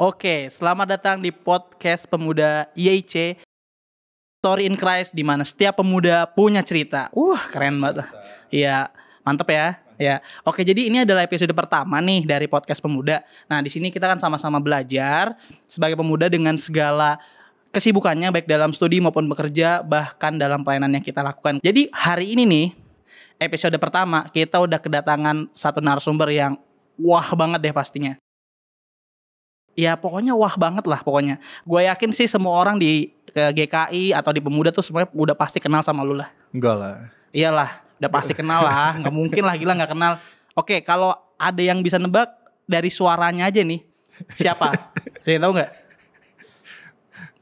Oke, selamat datang di podcast pemuda IIC Story in Christ, di mana setiap pemuda punya cerita. Keren banget. Iya, mantep ya. Ya, oke. Jadi ini adalah episode pertama nih dari podcast pemuda. Nah, di sini kita kan sama-sama belajar sebagai pemuda dengan segala kesibukannya, baik dalam studi maupun bekerja, bahkan dalam pelayanan yang kita lakukan. Jadi hari ini nih, episode pertama kita udah kedatangan satu narasumber yang wah banget deh pastinya. Ya pokoknya wah banget lah pokoknya. Gue yakin sih semua orang di GKI atau di pemuda tuh semuanya udah pasti kenal sama lu lah. Enggak lah. Iyalah, udah pasti kenal lah. Gak mungkin lah gila gak kenal. Oke, kalau ada yang bisa nebak dari suaranya aja nih, siapa? Ada yang tahu gak?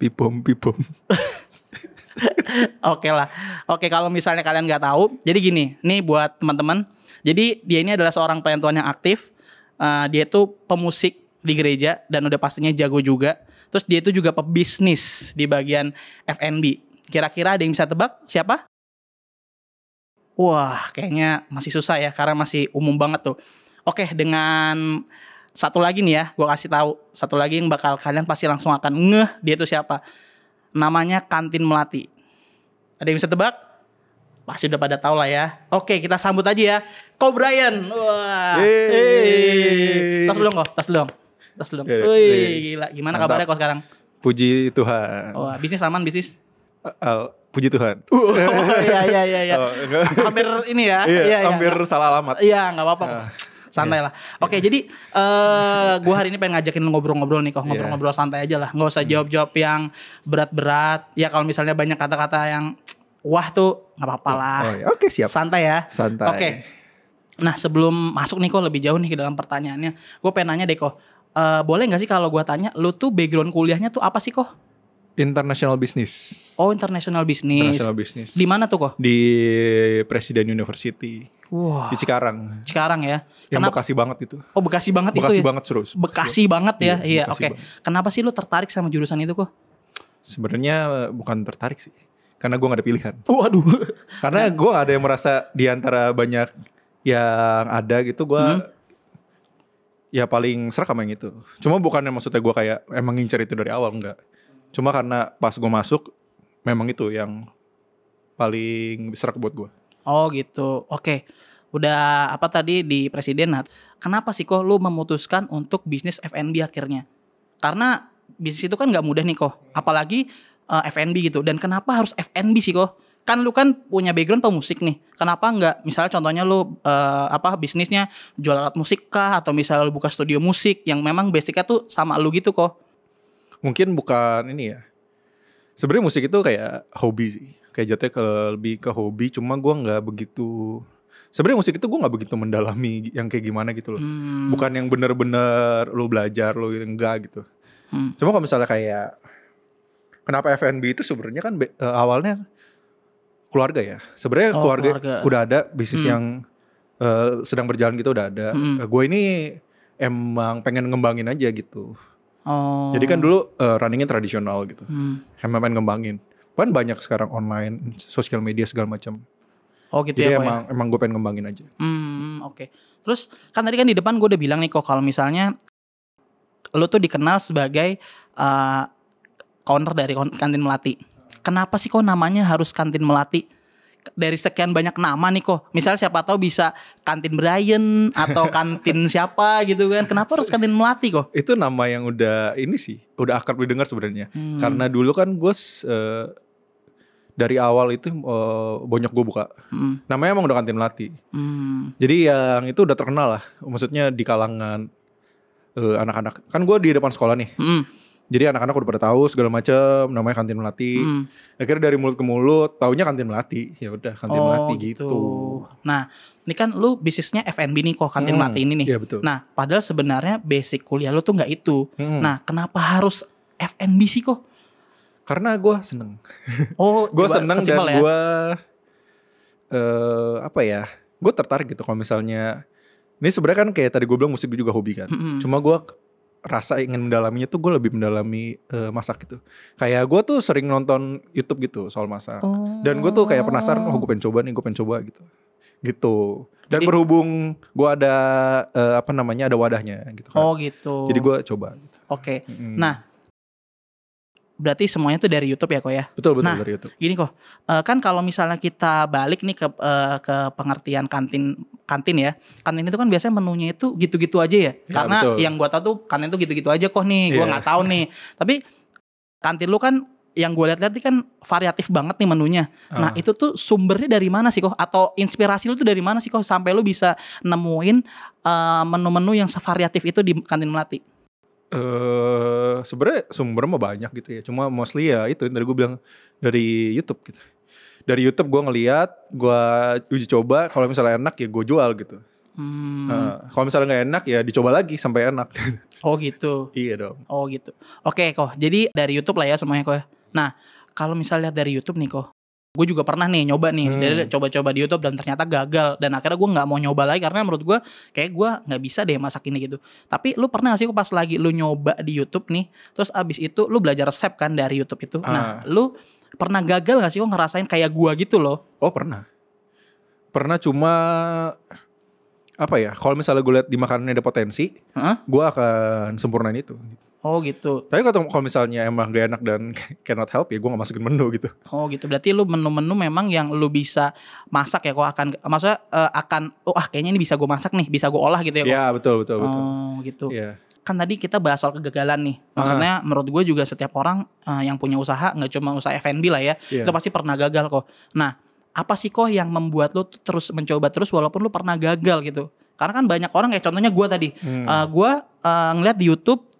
Pipom. Oke lah. Oke, kalau misalnya kalian gak tahu, jadi gini, nih buat teman-teman. Jadi dia ini adalah seorang pelayan Tuhan yang aktif. Dia tuh pemusik di gereja dan udah pastinya jago juga. Terus dia itu juga pebisnis di bagian F&B. Kira-kira ada yang bisa tebak siapa? Wah, kayaknya masih susah ya karena masih umum banget tuh. Oke, dengan satu lagi nih ya, gue kasih tahu. Satu lagi yang bakal kalian pasti langsung akan ngeh dia itu siapa. Namanya Kantin Melati. Ada yang bisa tebak? Pasti udah pada tahu lah ya. Oke, kita sambut aja ya. Ko Brian. Wah. Tas dulu kok, tas dulu. Wih, gila. Gimana mantap. kabarnya kok sekarang? Puji Tuhan. Wah, bisnis aman, bisnis? Puji Tuhan. Iya. Hampir ini ya. Iya, hampir salah alamat. Iya, enggak apa-apa kok. Santai lah. Oke, jadi gue hari ini pengen ngajakin lu ngobrol-ngobrol nih kok. Ngobrol-ngobrol santai aja lah. Nggak usah jawab-jawab yang berat-berat. Ya kalau misalnya banyak kata-kata yang wah tuh nggak apa-apa lah. Oke, siap. Santai ya. Santai. Oke. Nah, sebelum masuk nih kok lebih jauh nih ke dalam pertanyaannya, gue pengen nanya deh kok. Boleh gak sih kalau gue tanya, lu tuh background kuliahnya tuh apa sih kok? International Business. Oh, International Business. International Business. Di mana tuh kok? Di Presiden University. Wah. Di Cikarang. Cikarang ya. Yang Bekasi banget itu. Oh, Bekasi banget Bekasi itu ya? banget terus. Bekasi banget ya. Iya, Bekasi oke. banget. Kenapa sih lu tertarik sama jurusan itu kok? Sebenarnya bukan tertarik sih. Karena gue gak ada pilihan. Waduh. Karena gue ada yang merasa di antara banyak yang ada gitu gue ya paling serak sama yang itu. Cuma bukannya maksudnya gue kayak emang ngincer itu dari awal, enggak. Cuma karena pas gue masuk memang itu yang paling serak buat gue. Oh gitu. Oke. Udah apa tadi di Presiden. Nah, kenapa sih kok lu memutuskan untuk bisnis F&B akhirnya? Karena bisnis itu kan gak mudah nih kok. Apalagi F&B gitu. Dan kenapa harus F&B sih kok? Kan lu kan punya background pemusik nih. Kenapa enggak misalnya contohnya lu bisnisnya jual alat musik kah, atau misalnya lu buka studio musik yang memang basicnya tuh sama lu gitu kok? Mungkin bukan ini ya. Sebenarnya musik itu kayak hobi sih. Kayak jatuhnya lebih ke hobi. Cuma gue nggak begitu. Sebenarnya musik itu gue nggak begitu mendalami yang kayak gimana gitu loh. Bukan yang bener-bener lu belajar lu enggak gitu. Cuma kalau misalnya kayak kenapa F&B itu sebenarnya kan awalnya keluarga ya. Sebenarnya keluarga udah ada bisnis yang sedang berjalan gitu udah ada. Gue ini emang pengen ngembangin aja gitu. Oh. Jadi kan dulu runningnya tradisional gitu. Emang pengen ngembangin. Kan banyak sekarang online, sosial media segala macam. Oh gitu. Jadi ya. emang gue pengen ngembangin aja. Oke. Terus kan tadi kan di depan gue udah bilang nih kok kalau misalnya lo tuh dikenal sebagai owner dari Kantin Melati. Kenapa sih kok namanya harus Kantin Melati? Dari sekian banyak nama nih kok. Misal siapa tahu bisa Kantin Brian atau Kantin siapa gitu kan. Kenapa harus Kantin Melati kok? Itu nama yang udah ini sih, udah akrab didengar sebenarnya. Karena dulu kan gue dari awal itu bonyok gue buka. Namanya emang udah Kantin Melati. Jadi yang itu udah terkenal lah. Maksudnya di kalangan anak-anak. Kan gue di depan sekolah nih. Jadi anak-anak udah pada tahu segala macam, namanya Kantin Melati. Akhirnya dari mulut ke mulut, taunya Kantin Melati. Ya udah Kantin Melati gitu. Nah, ini kan lu bisnisnya F&B nih kok, Kantin Melati ini nih. Iya betul. Nah, padahal sebenarnya basic kuliah lu tuh nggak itu. Nah, kenapa harus F&B sih kok? Karena gue seneng. Oh, gue seneng dan ya? gue gue tertarik gitu kalau misalnya. Ini sebenarnya kan kayak tadi gue bilang musik juga hobi kan. Cuma gue rasa ingin mendalaminya tuh gue lebih mendalami masak gitu. Kayak gue tuh sering nonton YouTube gitu soal masak. Dan gue tuh kayak penasaran, gue pengen coba nih, gue pengen coba gitu. gitu. Dan Jadi- berhubung gue ada ada wadahnya gitu kan. Oh gitu. Jadi gue coba. Gitu. Oke. Nah, berarti semuanya tuh dari YouTube ya kok ya? Betul Nah, dari YouTube. gini kok, kan kalau misalnya kita balik nih ke pengertian kantin ya, kantin itu kan biasanya menunya itu gitu-gitu aja ya, karena betul. yang gua tahu tuh kantin tuh gitu-gitu aja kok nih, gua Iya. nggak tahu nih, tapi kantin lu kan yang gue lihat-lihat ini kan variatif banget nih menunya. Nah itu tuh sumbernya dari mana sih kok? Atau inspirasi lu tuh dari mana sih kok sampai lu bisa nemuin menu-menu yang sevariatif itu di kantin Melati? Sebenarnya sumbernya mah banyak gitu ya. Cuma mostly ya itu dari gue bilang dari YouTube gitu. Dari YouTube gue ngeliat, gue uji coba. Kalau misalnya enak ya gue jual gitu. Kalau misalnya nggak enak ya dicoba lagi sampai enak. Oh gitu. Iya dong. Oh gitu. Oke kok. Jadi dari YouTube lah ya semuanya kok ya. Nah kalau misalnya dari YouTube nih kok, gue juga pernah nih nyoba nih, dari coba-coba di YouTube dan ternyata gagal, dan akhirnya gue nggak mau nyoba lagi karena menurut gue kayak gue nggak bisa deh masak ini gitu. Tapi lu pernah gak sih kok pas lagi lu nyoba di YouTube nih, terus abis itu lu belajar resep kan dari YouTube itu, nah lu pernah gagal gak sih kok ngerasain kayak gue gitu loh? Oh pernah cuma apa ya? Kalau misalnya gue lihat di makanannya ada potensi, gue akan sempurnain itu. Oh gitu. Tapi kalau misalnya emang gak enak dan cannot help ya gue gak masukin menu gitu. Oh gitu. Berarti lu menu-menu memang yang lu bisa masak ya kok maksudnya kayaknya ini bisa gue masak nih, bisa gue olah gitu ya kok. Iya betul. Oh gitu. Iya. Kan tadi kita bahas soal kegagalan nih. Maksudnya menurut gue juga setiap orang yang punya usaha, gak cuma usaha F&B lah ya, itu pasti pernah gagal kok. Nah apa sih kok yang membuat lu terus mencoba terus walaupun lu pernah gagal gitu? Karena kan banyak orang kayak contohnya gue tadi, gue ngeliat di YouTube,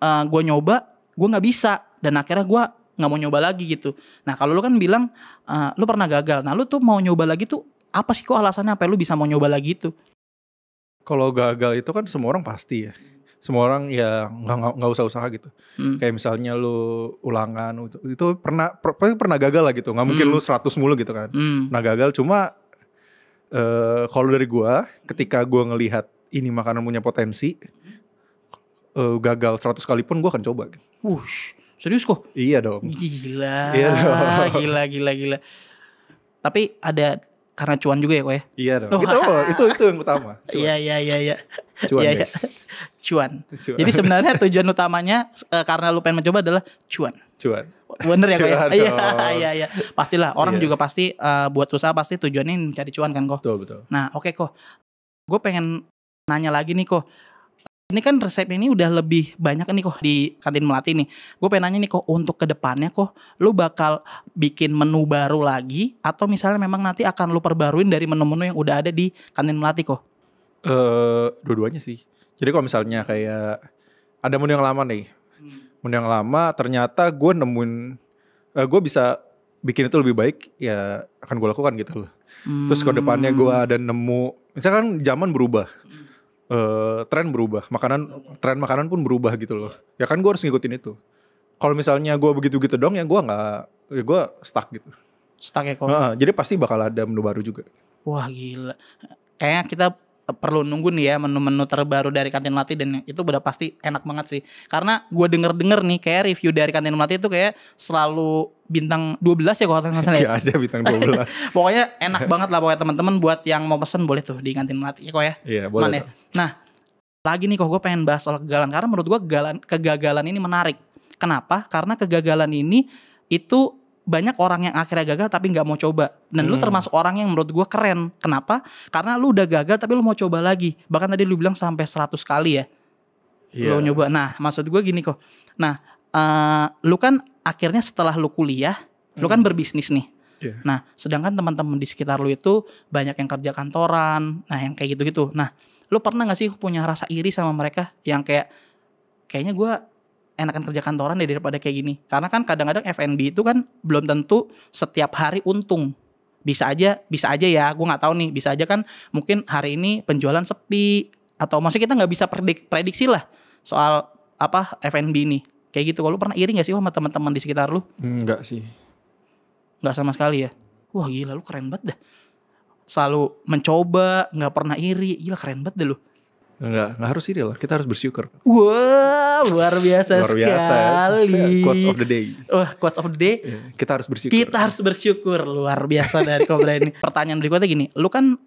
gue nyoba, gue nggak bisa, dan akhirnya gue nggak mau nyoba lagi gitu. Nah kalau lu kan bilang lu pernah gagal, nah lu tuh mau nyoba lagi tuh apa sih kok alasannya apa lu bisa mau nyoba lagi itu? Kalau gagal itu kan semua orang pasti ya. Semua orang ya nggak usah usaha gitu. Kayak misalnya lu ulangan itu pernah gagal lah gitu. Nggak mungkin lu 100 mulu gitu kan. Nah gagal cuma kalau dari gua ketika gua ngelihat ini makanan punya potensi, gagal 100 kali pun gue akan coba. Serius kok? Iya dong. Gila. Iya dong. Gila. Tapi ada karena cuan juga ya kok ya? Iya dong. Itu yang utama. Iya. Cuan Iya. guys. Cuan. Jadi sebenarnya tujuan utamanya karena lu pengen mencoba adalah cuan. Bener ya kok ya? Iya. Pastilah orang juga pasti buat usaha pasti tujuannya mencari cuan kan kok. Betul. Nah oke kok. Gue pengen nanya lagi nih kok. Ini kan resepnya ini udah lebih banyak nih kok di kantin Melati nih. Gue pengen nanya nih kok untuk kedepannya kok lu bakal bikin menu baru lagi atau misalnya memang nanti akan lu perbaruin dari menu-menu yang udah ada di kantin Melati kok? Dua-duanya sih. Jadi kalau misalnya kayak ada menu yang lama nih, menu yang lama ternyata gue nemuin gue bisa bikin itu lebih baik, ya akan gue lakukan gitu loh. Terus ke depannya gue ada nemu, misalkan zaman berubah. Tren berubah, tren makanan pun berubah gitu loh. Ya kan gue harus ngikutin itu. Kalau misalnya gue begitu-gitu dong, ya gue stuck gitu. Stuck ya kok. Jadi pasti bakal ada menu baru juga. Wah gila. Kayaknya kita perlu nunggu nih ya menu-menu terbaru dari kantin Melati, dan itu udah pasti enak banget sih. Karena gue denger nih kayak review dari kantin Melati itu kayak selalu bintang 12 ya kalau nggak salah ya. Gak ada bintang 12. Pokoknya enak banget lah pokoknya teman-teman buat yang mau pesen boleh tuh di kantin Melati ya kok ya. Iya boleh. Nah lagi nih kok gue pengen bahas soal kegagalan, karena menurut gue kegagalan ini menarik. Kenapa? Karena kegagalan ini itu banyak orang yang akhirnya gagal tapi nggak mau coba, dan lu termasuk orang yang menurut gue keren. Kenapa? Karena lu udah gagal tapi lu mau coba lagi, bahkan tadi lu bilang sampai 100 kali ya. Lu nyoba. Nah maksud gue gini kok. Nah lu kan akhirnya setelah lu kuliah, lu kan berbisnis nih. Nah sedangkan teman-teman di sekitar lu itu banyak yang kerja kantoran, nah yang kayak gitu-gitu. Nah lu pernah gak sih punya rasa iri sama mereka yang kayaknya gue enakan kerja kantoran deh daripada kayak gini? Karena kan kadang-kadang F&B itu kan belum tentu setiap hari untung. Bisa aja ya, gue nggak tahu nih. Bisa aja kan mungkin hari ini penjualan sepi, atau maksudnya kita nggak bisa prediksi lah soal apa F&B ini. Kayak gitu. Kalau lu pernah iri gak sih sama teman-teman di sekitar lu? Enggak sih. Enggak sama sekali ya? Wah gila, lu keren banget dah. Selalu mencoba, gak pernah iri. Gila keren banget deh lu. Enggak harus ini lah. Kita harus bersyukur. Wah, luar biasa Luar biasa ya. sekali. Quotes of the day. Wah, quotes of the day. Kita harus bersyukur. Kita harus bersyukur. Luar biasa dari Cobra ini. Pertanyaan berikutnya gini, lu kan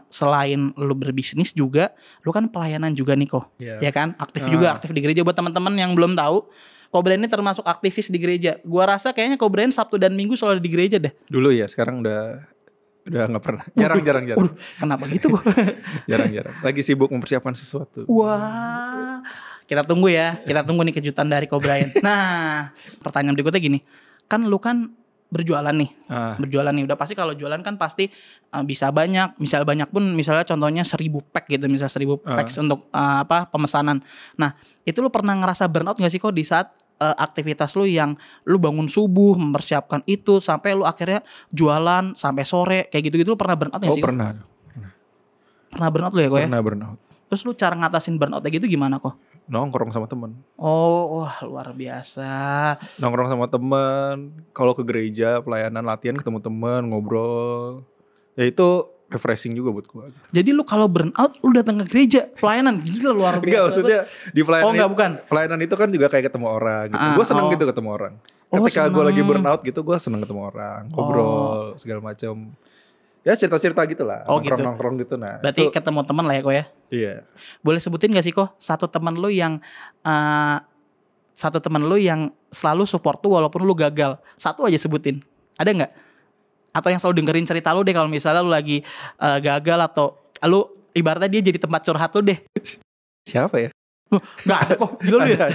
selain lu berbisnis juga, lu kan pelayanan juga nih kok. Ya kan? Aktif juga, aktif di gereja. Buat teman-teman yang belum tahu, Cobra ini termasuk aktivis di gereja. Gua rasa kayaknya Cobra ini Sabtu dan Minggu selalu di gereja deh. Dulu ya, sekarang udah nggak pernah. Jarang. Waduh, kenapa gitu kok? Jarang. Lagi sibuk mempersiapkan sesuatu. Wah, kita tunggu ya. Kita tunggu nih kejutan dari Cobra. Nah, pertanyaan berikutnya gini. Kan lu kan berjualan nih. Berjualan nih. Udah pasti kalau jualan kan pasti bisa banyak. Misal banyak pun misalnya contohnya 1000 pack gitu. Misal 1000 packs untuk pemesanan. Nah, itu lu pernah ngerasa burnout gak sih kok di saat aktivitas lu yang lu bangun subuh mempersiapkan itu sampai lu akhirnya jualan sampai sore kayak gitu-gitu, lu pernah burnout gak sih? Pernah. Pernah burnout lu ya kok ya? Pernah burnout. Terus lu cara ngatasin burnout kayak gitu gimana kok? Nongkrong sama temen. Oh, wah luar biasa. Nongkrong sama temen. Kalau ke gereja pelayanan latihan ketemu temen ngobrol. Ya itu refreshing juga buat gue. Jadi lu kalau burnout lu datang ke gereja pelayanan, gila luar biasa. Enggak, maksudnya di pelayanan. Oh enggak, bukan. Pelayanan itu kan juga kayak ketemu orang gitu. Gue seneng gitu ketemu orang. Ketika gue lagi burnout gitu, gue seneng ketemu orang, ngobrol segala macam. Ya cerita-cerita gitu lah, nongkrong gitu. Nah, berarti itu, ketemu teman lah ya kok ya. Iya. Boleh sebutin gak sih kok satu teman lu yang selalu support tuh walaupun lu gagal. Satu aja sebutin. Ada nggak? Atau yang selalu dengerin cerita lu deh kalau misalnya lu lagi gagal atau lu ibaratnya dia jadi tempat curhat lu deh. Siapa ya? Gak ada kok, gila lu ya.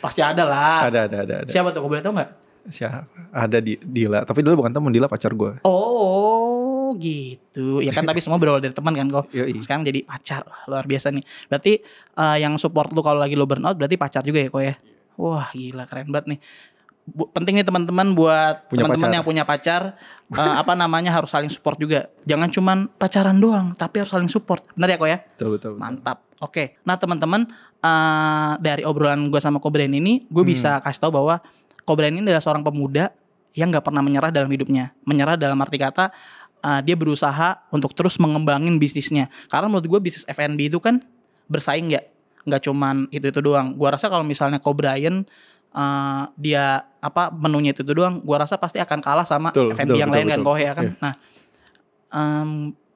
Pasti ada lah. Ada. Siapa tuh, kau boleh tau gak? Siapa? Ada Dila, tapi Dila bukan teman, Dila pacar gue. Oh gitu. Ya kan tapi semua berawal dari teman kan kok. Sekarang jadi pacar. Wah, luar biasa nih. Berarti yang support lu kalau lagi lu burnout berarti pacar juga ya kok ya. Wah gila keren banget nih. Penting nih teman-teman buat teman-teman yang punya pacar harus saling support juga. Jangan cuman pacaran doang tapi harus saling support. Benar ya kok ya? Betul. Mantap. Oke. Nah teman-teman dari obrolan gue sama Cobra ini gue bisa kasih tahu bahwa Cobra ini adalah seorang pemuda yang gak pernah menyerah dalam hidupnya. Menyerah dalam arti kata dia berusaha untuk terus mengembangin bisnisnya. Karena menurut gue bisnis F&B itu kan bersaing ya. Gak cuman itu doang. Gue rasa kalau misalnya Cobra dia menunya itu doang, gue rasa pasti akan kalah sama F&B yang lain kan kok ya kan. Nah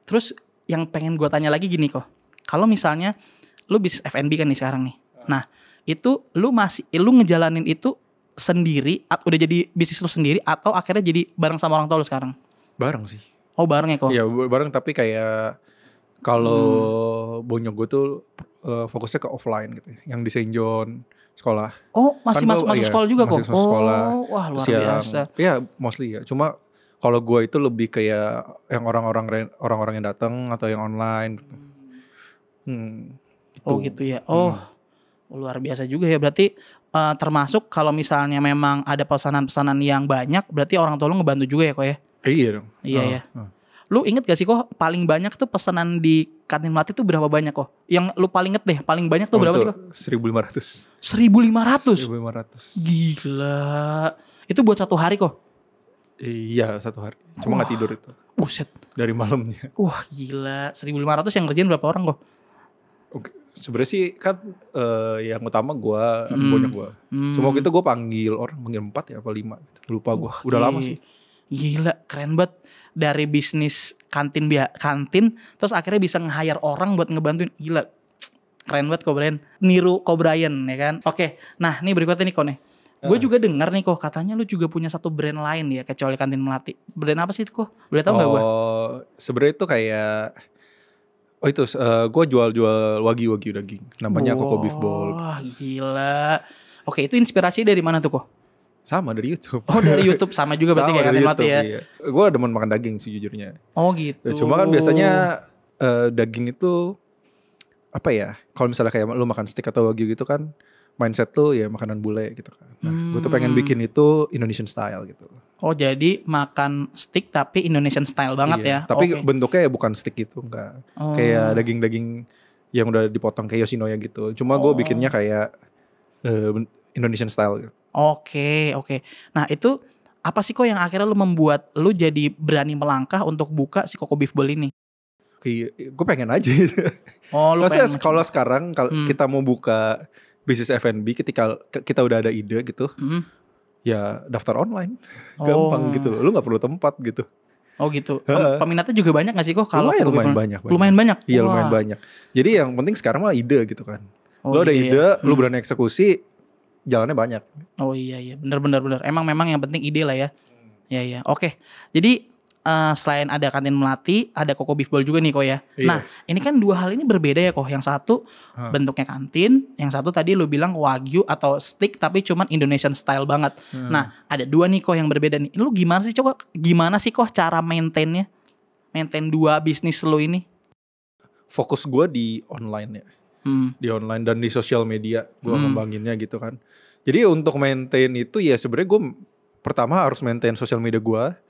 terus yang pengen gue tanya lagi gini kok, kalau misalnya lu bisnis F&B kan nih sekarang nih, nah itu lu ngejalanin itu sendiri, udah jadi bisnis lu sendiri atau akhirnya jadi bareng sama orang tua lu sekarang? Bareng sih. Oh bareng ya kok? Iya bareng, tapi kayak kalau bonyok gue tuh fokusnya ke offline gitu, yang di Saint John sekolah. Oh masih masuk sekolah juga kok? Masuk sekolah. Wah luar biasa. Ya mostly ya, cuma kalau gue itu lebih kayak yang orang-orang yang datang atau yang online. Oh gitu ya. Luar biasa juga ya. Berarti termasuk kalau misalnya memang ada pesanan-pesanan yang banyak, berarti orang tua lu ngebantu juga ya kok ya? Iya dong. Iya ya. Lu inget gak sih kok paling banyak tuh pesanan di kantin Melati tuh berapa banyak kok? Yang lu paling inget deh, paling banyak tuh berapa sih kok? 1.500. 1.500? Gila. Itu buat satu hari kok? Iya satu hari. Cuma gak tidur itu. Buset. Dari malamnya. Wah gila. 1.500 yang ngerjain berapa orang kok? Oke. Sebenarnya sih kan yang utama gue, banyak gue. Cuma waktu itu gue panggil 4 ya apa 5 gitu. Lupa gue. Udah lama sih. Gila, keren banget. Dari bisnis kantin terus akhirnya bisa nge-hire orang buat ngebantuin. Gila. Keren banget kok Brian. Niru kok Brian ya kan. Oke. Nah, ini berikutnya nih kok nih. Gue juga dengar nih kok katanya lu juga punya satu brand lain ya kecuali kantin Melati. Brand apa sih itu kok? Boleh tahu enggak gue? Sebenarnya itu kayak gue jual wagyu daging. Namanya Koko Beef Bowl. Wah gila. Oke, itu inspirasi dari mana tuh kok? Sama dari YouTube. Oh dari YouTube sama juga berarti kayak kantin Melati ya. Iya. Gue demen makan daging sih jujurnya. Oh gitu. Cuma kan biasanya daging itu apa ya? Kalau misalnya kayak lu makan steak atau wagyu gitu kan, mindset tuh ya makanan bule gitu kan. Nah, gue tuh pengen bikin itu Indonesian style gitu. Oh jadi makan steak tapi Indonesian style banget ya. Tapi bentuknya ya bukan steak gitu, enggak. Kayak daging-daging yang udah dipotong kayak Yoshinoya gitu. Cuma gue bikinnya kayak Indonesian style gitu. Oke. Nah itu apa sih kok yang akhirnya lu membuat lu jadi berani melangkah untuk buka si Koko Beef Bowl ini? gue pengen aja gitu. Oh, lu Maksudnya pengen kalau sekarang kalau kita mau buka bisnis F&B ketika kita udah ada ide gitu, ya daftar online, gampang gitu loh. Lu nggak perlu tempat gitu. Oh gitu. Peminatnya juga banyak gak sih kok kalau Lumayan banyak. Lumayan banyak. Iya Wah. lumayan banyak. Jadi yang penting sekarang mah ide gitu kan. Oh, Lu ada ide ide, ya. lu berani eksekusi, jalannya banyak. Oh iya, benar. Emang yang penting ide lah ya. Iya. Oke. Jadi selain ada kantin Melati, ada Koko Beef Bowl juga nih kok ya. Iya. Nah, ini kan dua hal ini berbeda ya kok. Yang satu bentuknya kantin, yang satu tadi lu bilang wagyu atau steak tapi cuman Indonesian style banget. Nah, ada dua nih kok yang berbeda nih. Lu gimana sih kok cara maintain dua bisnis lu ini? Fokus gue di online ya. Di online dan di sosial media gue ngembanginnya gitu kan. Jadi untuk maintain itu ya sebenarnya gue pertama harus maintain sosial media gue.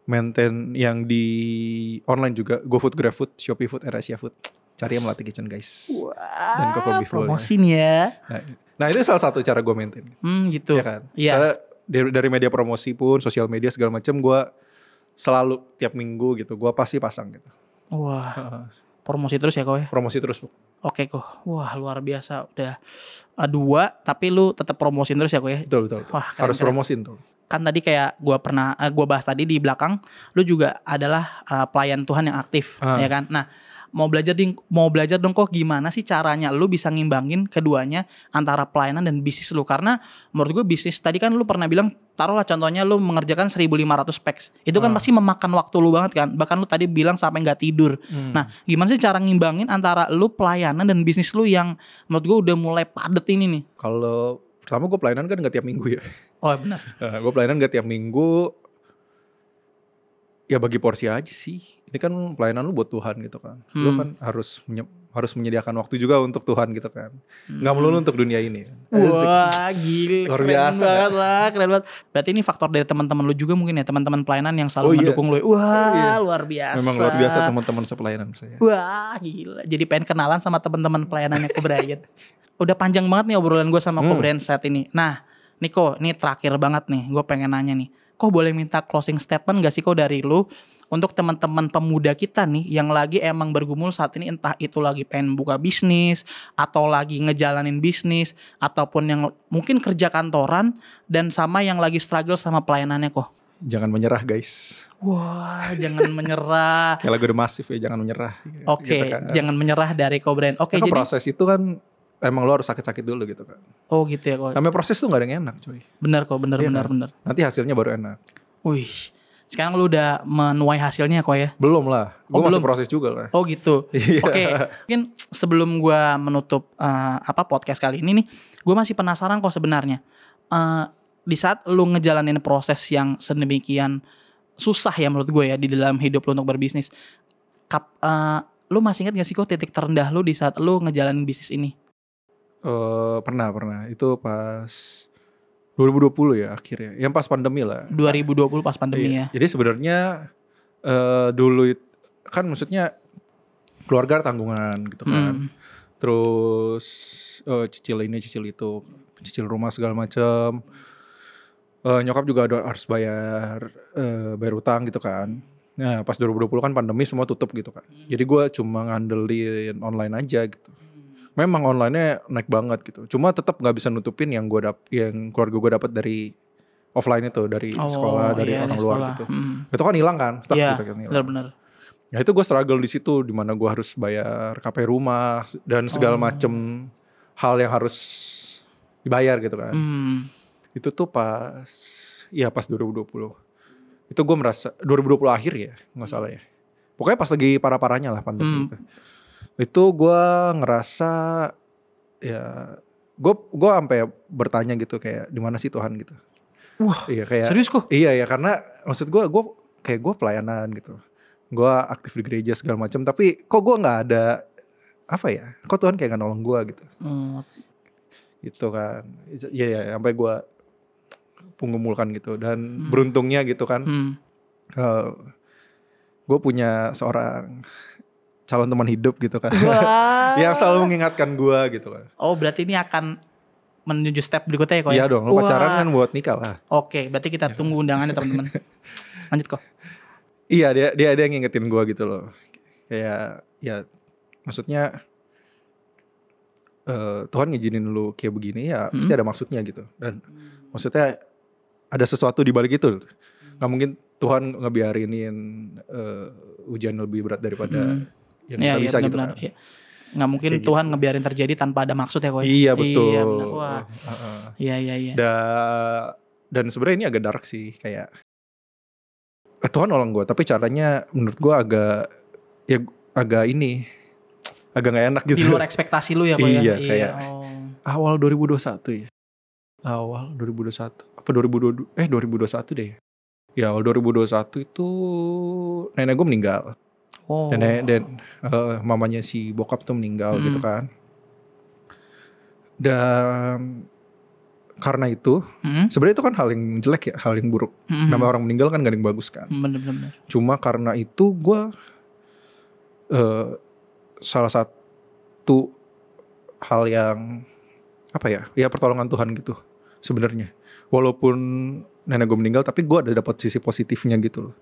Maintain yang di online juga, GoFood, GrabFood, Shopee Food, AirAsia Food. Cari yang Melati Kitchen guys. Wah, dan Koko Beef Bowl. Promosin ya. Nah itu salah satu cara gue maintain. Gitu. Ya kan. Iya. Dari media promosi pun, sosial media segala macam gue selalu tiap minggu gitu, gue pasti pasang gitu. Wah. Promosi terus ya kok ya. Promosi terus bu. Oke kok. Wah luar biasa. Udah dua tapi lu tetap promosin terus ya kok ya. Betul. Wah, harus promosin tuh. Kan tadi kayak gue bahas tadi di belakang, lu juga adalah pelayan Tuhan yang aktif, ya kan? Nah, mau belajar dong kok gimana sih caranya lu bisa ngimbangin keduanya antara pelayanan dan bisnis lu, karena menurut gue bisnis tadi kan lu pernah bilang, taruhlah contohnya lu mengerjakan 1.500 packs, itu kan pasti memakan waktu lu banget kan, bahkan lu tadi bilang sampai nggak tidur. Nah, gimana sih cara ngimbangin antara lu pelayanan dan bisnis lu yang menurut gue udah mulai padet ini nih? Kalau pertama gue pelayanan kan gak tiap minggu ya. Oh benar. Gue pelayanan gak tiap minggu. Ya bagi porsi aja sih. Ini kan pelayanan lu buat Tuhan gitu kan. Lu kan harus menyediakan waktu juga untuk Tuhan gitu kan. Gak melulu untuk dunia ini. Wah gila. Luar biasa keren banget. Berarti ini faktor dari teman-teman lu juga mungkin ya. Teman-teman pelayanan yang selalu mendukung lu. Wah luar biasa. Memang luar biasa teman-teman sepelayanan saya. Wah gila. Jadi pengen kenalan sama teman-teman pelayanannya Ko Brian. Udah panjang banget nih obrolan gue sama Ko Brian saat ini. Nah Niko, ini terakhir banget nih. Gue pengen nanya nih. Kok boleh minta closing statement gak sih kok dari lu untuk teman-teman pemuda kita nih yang lagi emang bergumul saat ini, entah itu lagi pengen buka bisnis atau lagi ngejalanin bisnis ataupun yang mungkin kerja kantoran dan sama yang lagi struggle sama pelayanannya kok. Jangan menyerah guys. Wah, jangan menyerah. Kayak lagu The Massive ya, jangan menyerah. Oke, gitu kan. Jangan menyerah dari Ko Brian. Oke, jadi proses itu kan emang lo harus sakit-sakit dulu gitu kan. Oh gitu ya kok. Namanya proses tuh gak ada yang enak coy. Benar kok, benar. Nanti hasilnya baru enak. Wih, sekarang lu udah menuai hasilnya kok ya? Belum lah, gue masih belum. proses juga lah. Oh gitu. Iya. Oke, mungkin sebelum gue menutup podcast kali ini nih, gue masih penasaran kok sebenarnya. Di saat lu ngejalanin proses yang sedemikian susah ya menurut gue ya di dalam hidup lu untuk berbisnis, lu masih ingat gak sih kok titik terendah lu di saat lu ngejalanin bisnis ini? Pernah. Itu pas 2020 ya akhirnya. Yang pas pandemi lah. 2020 pas pandemi ya. Jadi sebenarnya dulu kan maksudnya keluarga tanggungan gitu kan. Terus cicil ini cicil itu, cicil rumah segala macam. Nyokap juga harus bayar utang gitu kan. Nah pas 2020 kan pandemi semua tutup gitu kan. Jadi gue cuma ngandelin online aja gitu. Memang online-nya naik banget gitu. Cuma tetap nggak bisa nutupin yang keluarga gue dapat dari offline itu, dari sekolah, dari orang luar gitu. Itu kan hilang kan? Iya, gitu kan, benar. Nah itu gue struggle di situ, di mana gue harus bayar KP rumah dan segala macem hal yang harus dibayar gitu kan. Itu tuh pas 2020. Itu gue merasa 2020 akhir ya, nggak salah ya. Pokoknya pas lagi parah-parahnya lah pandemi itu gue ngerasa ya gue sampai bertanya gitu kayak di mana sih Tuhan gitu. Wah, iya kayak serius kok? Iya ya karena maksud gue pelayanan gitu. Gue aktif di gereja segala macam tapi kok gue nggak ada apa ya? Kok Tuhan kayak nggak nolong gue gitu. Gitu kan. Iya sampai gue penggumulkan gitu dan beruntungnya gitu kan. Gue punya seorang calon teman hidup gitu kan. Yang selalu mengingatkan gue gitu kan. Oh berarti ini akan menuju step berikutnya ya kok ya? Iya dong, lo pacaran kan buat nikah lah. Oke, berarti kita tunggu undangannya teman-teman. Lanjut kok. Iya dia yang ngingetin gue gitu loh. Kayak ya maksudnya Tuhan ngizinin lu kayak begini ya pasti ada maksudnya gitu. Dan maksudnya ada sesuatu di balik itu. Gak mungkin Tuhan ngebiarinin ujian lebih berat daripada yang kita bisa gitu kan. Ya. Nggak mungkin Kayak Tuhan ngebiarin terjadi tanpa ada maksud ya kok. Iya betul. Iya benar. Wah. Iya. Dan sebenarnya ini agak dark sih, kayak Tuhan nolong gue, tapi caranya menurut gue agak nggak enak gitu. Di luar ekspektasi lu ya kok ya. Iya kayak awal 2021 ya. Awal 2021 apa 2021 deh. Ya awal 2021 itu nenek gue meninggal. Dan mamanya si bokap tuh meninggal gitu kan. Dan karena itu sebenarnya itu kan hal yang jelek ya, hal yang buruk. Nama orang meninggal kan gak ada yang bagus kan. Bener. Cuma karena itu gue salah satu hal yang apa ya pertolongan Tuhan gitu sebenarnya. Walaupun nenek gue meninggal, tapi gue ada dapat sisi positifnya gitu loh.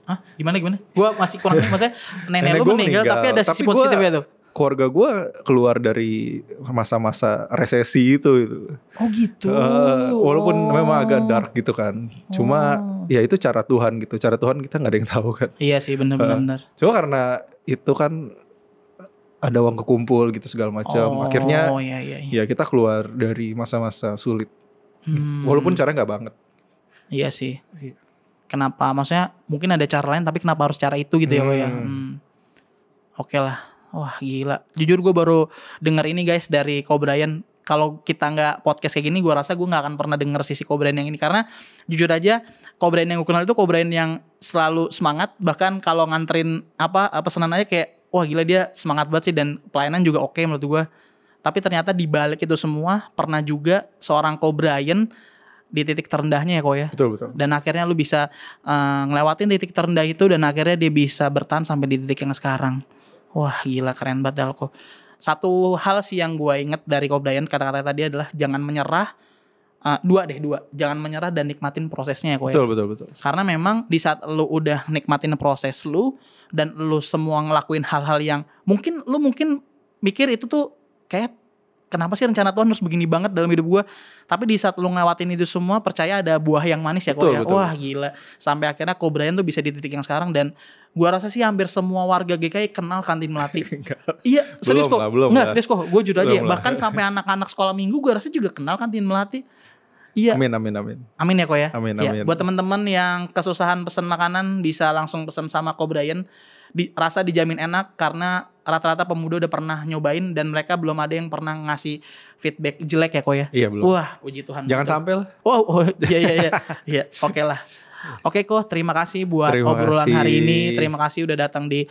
Hah? Gimana? Gue masih kurang nih, maksudnya nenek lu meninggal tapi ada sisi positifnya tuh. Keluarga gue keluar dari masa-masa resesi itu. Oh gitu. Walaupun memang agak dark gitu kan. Cuma ya itu cara Tuhan gitu. Cara Tuhan kita gak ada yang tahu kan. Iya sih benar. Cuma karena itu kan ada uang kekumpul gitu segala macam. Akhirnya ya kita keluar dari masa-masa sulit. Walaupun caranya gak banget. Iya sih. Kenapa? Maksudnya mungkin ada cara lain tapi kenapa harus cara itu gitu ya kok ya. Oke lah. Wah gila. Jujur gue baru denger ini guys dari Ko Brian. Kalau kita gak podcast kayak gini, gue rasa gue gak akan pernah denger sisi Ko Brian yang ini. Karena jujur aja Ko Brian yang gue kenal itu Ko Brian yang selalu semangat. Bahkan kalau nganterin pesanan aja kayak wah gila dia semangat banget sih. Dan pelayanan juga oke menurut gue. Tapi ternyata di balik itu semua pernah juga seorang Ko Brian di titik terendahnya ya kok ya. Betul. Dan akhirnya lu bisa ngelewatin titik terendah itu. Dan akhirnya dia bisa bertahan sampai di titik yang sekarang. Wah gila keren banget Dalko. Satu hal sih yang gue inget dari Ko Brian, kata-kata tadi adalah jangan menyerah. Dua. Jangan menyerah dan nikmatin prosesnya ya kok ya. Betul. Karena memang di saat lu udah nikmatin proses lu dan lu semua ngelakuin hal-hal yang mungkin mikir itu tuh kayak kenapa sih rencana Tuhan harus begini banget dalam hidup gue. Tapi di saat lu ngelewatin itu semua, percaya ada buah yang manis ya kok ya. Wah gila. Sampai akhirnya Ko Brian tuh bisa di titik yang sekarang. Dan gue rasa sih hampir semua warga GKI kenal kantin Melati. Iya serius kok. Enggak serius kok. Gue jujur aja ya. Bahkan sampai anak-anak sekolah minggu gue rasa juga kenal kantin Melati. Iya. Amin. Amin ya kok ya. Amin. Buat teman-teman yang kesusahan pesan makanan bisa langsung pesan sama Ko Brian. Rasa dijamin enak karena rata-rata pemuda udah pernah nyobain dan mereka belum ada yang pernah ngasih feedback jelek ya kok ya. Iya belum. Wah puji Tuhan. Jangan sampai lah. Iya. Oke lah. Oke kok, terima kasih buat obrolan hari ini. Terima kasih udah datang di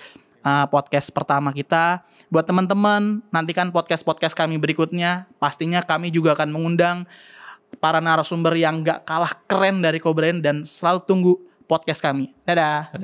podcast pertama kita. Buat teman-teman, nantikan podcast kami berikutnya. Pastinya kami juga akan mengundang para narasumber yang gak kalah keren dari Ko Brian dan selalu tunggu podcast kami. Dadah.